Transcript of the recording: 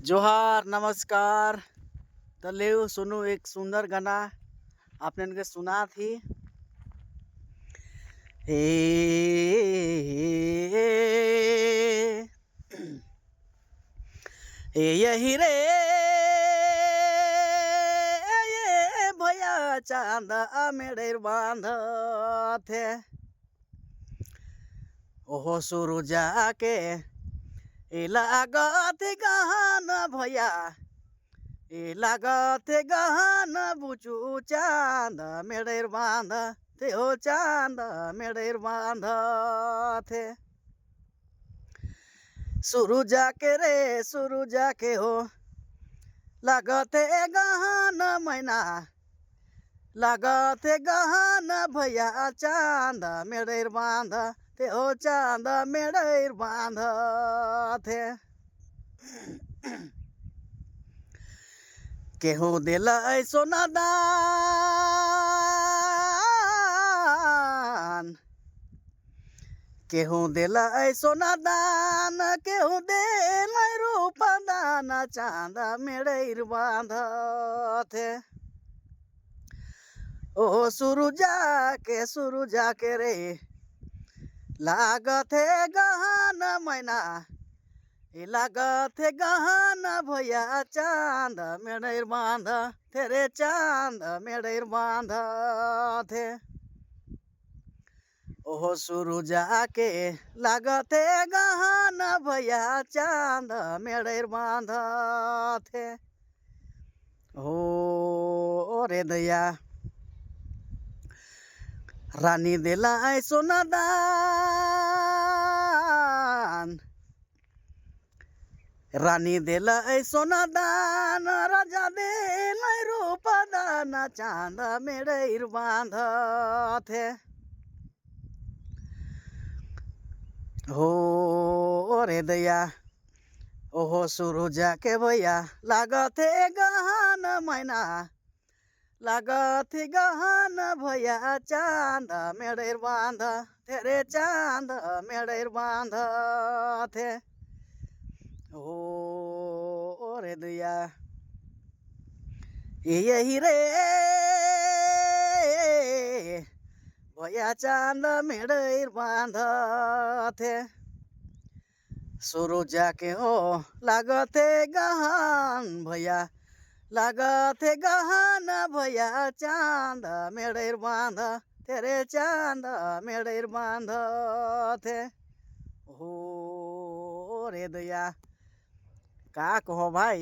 जोहार नमस्कार। तो ले सुनो एक सुंदर गाना आपने इनके सुना थी। हे यही रे ये भैया चांद मेरे बांध थे ओहो सुरु जाके लागत गहन भैया लागत गहन बुचू चांद मेरे बांध थे हो चांद मेरे बांध थे शुरू जाके रे शुरू जाके हो लागते गहन मैना लागते गहन भैया चांद मेरे बांध थे हो चांद मेरे बांध थे केहू दिल सोना दान केहू दिल सोना दान केहू दिल रूप दान चांद मेरे बांध थे ओ शुरू जाके रे लागते गहन मैना लागते गहन भैया चांद मेरे बांध तेरे चांद मेरे बांध थे ओहो शुरू जाके लागते गहन भैया चांद मेरे बांध थे हो रे दया रानी दिला सोना दान रानी दिल सोना दान राजा दिल रूप दान चांद मेरे बांध थे हो रे दया ओहो शुरू जाके भैया लागते गहन मैना लागते गहन भैया चांद मेरे बांध तेरे चांद मेरे बांध थे ओ रे दया यही रे भैया चांद मेरे बांध थे शुरू जाके हो लागते गहन भैया लागते गहन भैया चांद मेरे बांध तेरे चांद मेरे बांध थे हो रे दया का कहो भाई।